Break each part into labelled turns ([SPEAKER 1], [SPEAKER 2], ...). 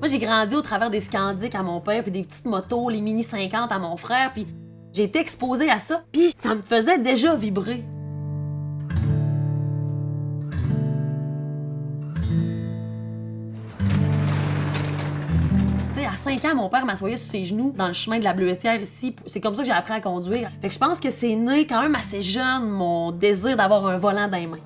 [SPEAKER 1] Moi, j'ai grandi au travers des Scandic à mon père, puis des petites motos, les Mini 50 à mon frère, puis j'ai été exposée à ça, puis ça me faisait déjà vibrer. Tu sais, à 5 ans, mon père m'assoyait sur ses genoux dans le chemin de la Bleuetière ici. C'est comme ça que j'ai appris à conduire. Fait que je pense que c'est né quand même assez jeune, mon désir d'avoir un volant dans les mains.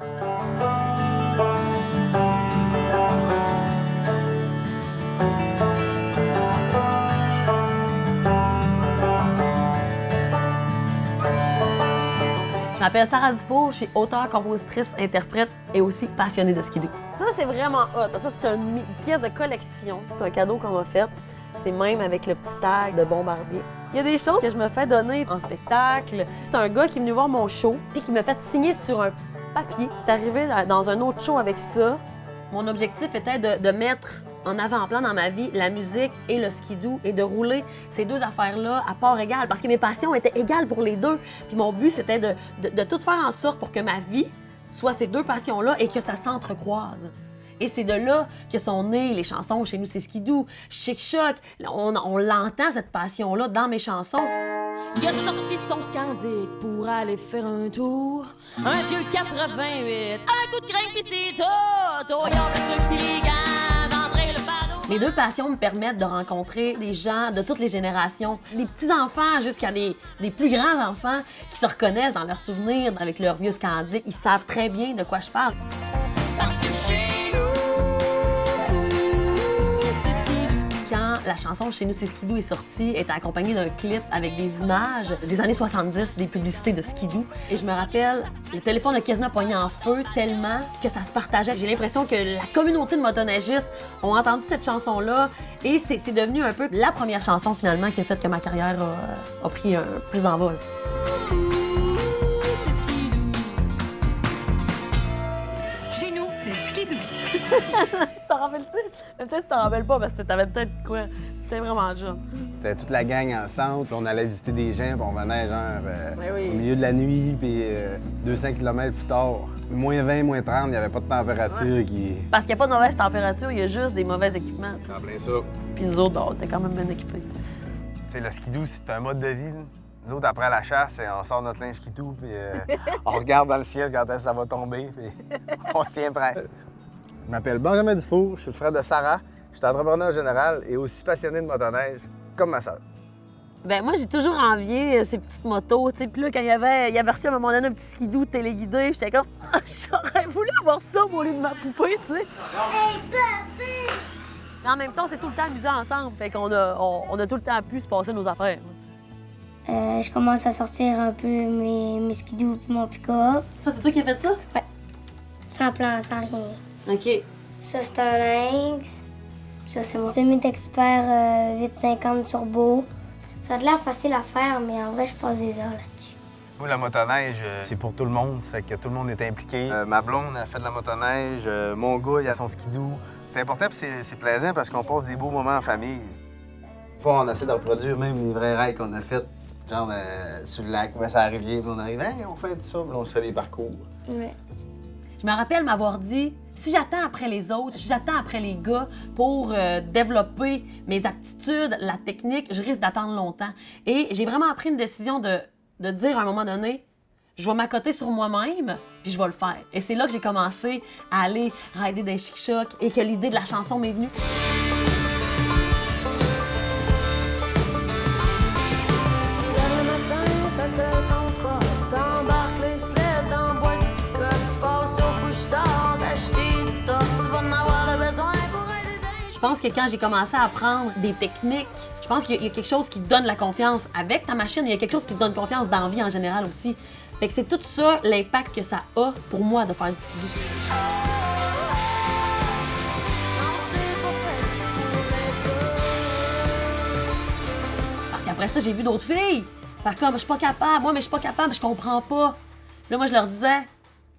[SPEAKER 1] Je m'appelle Sarah Dufour, je suis auteure, compositrice, interprète et aussi passionnée de skidoo. Ça, c'est vraiment hot. Ça, c'est une pièce de collection. C'est un cadeau qu'on m'a fait. C'est même avec le petit tag de Bombardier. Il y a des choses que je me fais donner en spectacle. C'est un gars qui est venu voir mon show puis qui m'a fait signer sur un papier. Il est arrivé dans un autre show avec ça. Mon objectif était de mettre en avant-plan dans ma vie la musique et le skidoo et de rouler ces deux affaires-là à part égale parce que mes passions étaient égales pour les deux. Puis mon but, c'était de tout faire en sorte pour que ma vie soit ces deux passions-là et que ça s'entrecroise. Et c'est de là que sont nées les chansons Chez nous, c'est skidoo, Chic Choc. On l'entend, cette passion-là, dans mes chansons. Il a sorti son Scandic pour aller faire un tour. Un vieux 88, un coup de crinque pis c'est tout. Oh, y'a des trucs pis d'entrer le panneau. Les deux passions me permettent de rencontrer des gens de toutes les générations. Des petits-enfants jusqu'à des plus grands enfants qui se reconnaissent dans leurs souvenirs avec leur vieux Scandic. Ils savent très bien de quoi je parle. Parce que chez nous, la chanson Chez nous, c'est skidoo est sortie, était accompagnée d'un clip avec des images des années 70, des publicités de skidoo. Et je me rappelle, le téléphone a quasiment pogné en feu tellement que ça se partageait. J'ai l'impression que la communauté de motoneigistes ont entendu cette chanson-là et c'est devenu un peu la première chanson finalement qui a fait que ma carrière a pris plus d'envol.
[SPEAKER 2] Chez nous, c'est skidoo.
[SPEAKER 1] T'en rappelles-tu? Peut-être que tu t'en rappelles pas parce que t'avais peut-être quoi? T'étais vraiment jeune.
[SPEAKER 3] C'était toute la gang ensemble, puis on allait visiter des gens, puis on venait genre
[SPEAKER 1] oui.
[SPEAKER 3] au milieu de la nuit, puis 200 km plus tard. Moins 20, moins 30, il n'y avait pas de température qui...
[SPEAKER 1] Parce qu'il n'y a pas de mauvaise température, il y a juste des mauvais équipements. T'sais.
[SPEAKER 3] En plein ça.
[SPEAKER 1] Puis nous autres, on était quand même bien équipés.
[SPEAKER 3] Tu sais, le skidoo, c'est un mode de vie. Là. Nous autres, après la chasse, on sort notre linge skidoo, puis on regarde dans le ciel quand ça va tomber, puis on se tient prêt. Je m'appelle Benjamin Dufour, je suis le frère de Sarah, je suis entrepreneur général et aussi passionné de motoneige, comme ma sœur.
[SPEAKER 1] Ben moi, j'ai toujours envié ces petites motos, tu sais. Puis là, quand il y avait reçu à un moment donné un petit skidoo téléguidé, j'étais comme « Ah, j'aurais voulu avoir ça au lieu de ma poupée, tu sais. » Mais en même temps, c'est tout le temps amusé ensemble, fait qu'on a tout le temps pu se passer nos affaires.
[SPEAKER 4] Je commence à sortir un peu mes skidoo et mon pick-up.
[SPEAKER 1] Ça, c'est toi qui as fait ça?
[SPEAKER 4] Ouais. Sans plan, sans rien.
[SPEAKER 1] OK.
[SPEAKER 4] Ça, c'est un lynx. Ça, c'est mon semi-expert 850 turbo. Ça a l'air facile à faire, mais en vrai, je passe des heures là-dessus.
[SPEAKER 3] Moi, la motoneige, c'est pour tout le monde, ça fait que tout le monde est impliqué. Ma blonde a fait de la motoneige, mon gars, il a son skidoo. C'est important et c'est plaisant parce qu'on passe des beaux moments en famille. Des fois, on essaie de reproduire même les vrais raids qu'on a fait, genre sur le lac, sur la rivière, puis on arrive, hey, on fait ça, puis on se fait des parcours.
[SPEAKER 4] Ouais.
[SPEAKER 1] Je me rappelle m'avoir dit, si j'attends après les autres, si j'attends après les gars pour développer mes aptitudes, la technique, je risque d'attendre longtemps. Et j'ai vraiment pris une décision de dire à un moment donné, je vais m'accoter sur moi-même, puis je vais le faire. Et c'est là que j'ai commencé à aller rider des Chic Choc et que l'idée de la chanson m'est venue. Je pense que quand j'ai commencé à apprendre des techniques, je pense qu'il y a quelque chose qui te donne la confiance avec ta machine, il y a quelque chose qui te donne confiance dans la vie en général aussi. Fait que c'est tout ça l'impact que ça a pour moi de faire du skidoo. Parce qu'après ça, j'ai vu d'autres filles faire comme je suis pas capable, moi mais je suis pas capable, je comprends pas. Puis là moi je leur disais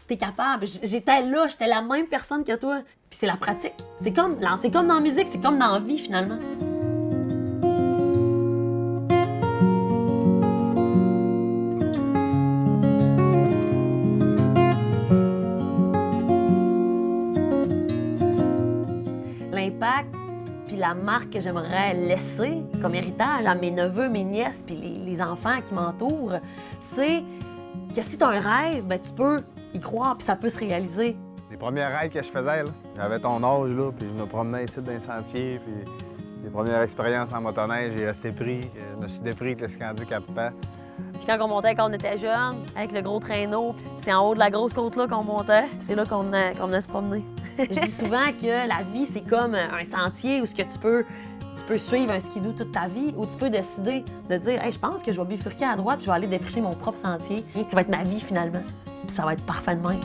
[SPEAKER 1] t'es capable. J'étais là, j'étais la même personne que toi. Puis c'est la pratique. C'est comme dans la musique, c'est comme dans la vie, finalement. L'impact puis la marque que j'aimerais laisser comme héritage à mes neveux, mes nièces, puis les enfants qui m'entourent, c'est que si tu as un rêve, ben, tu peux y croire, puis ça peut se réaliser.
[SPEAKER 3] Les premiers rêves que je faisais, là, j'avais ton âge, là, puis je me promenais ici dans les sentiers, puis les premières expériences en motoneige, j'ai resté pris. Je me suis dépris avec le ski handicapant.
[SPEAKER 1] Puis quand on montait, quand on était jeune, avec le gros traîneau, c'est en haut de la grosse côte-là qu'on montait, puis c'est là qu'on venait se promener. Je dis souvent que la vie, c'est comme un sentier où ce que tu peux suivre un skidoo toute ta vie, ou tu peux décider de dire hey, je pense que je vais bifurquer à droite, puis je vais aller défricher mon propre sentier, qui va être ma vie finalement. Puis ça va être parfait de même.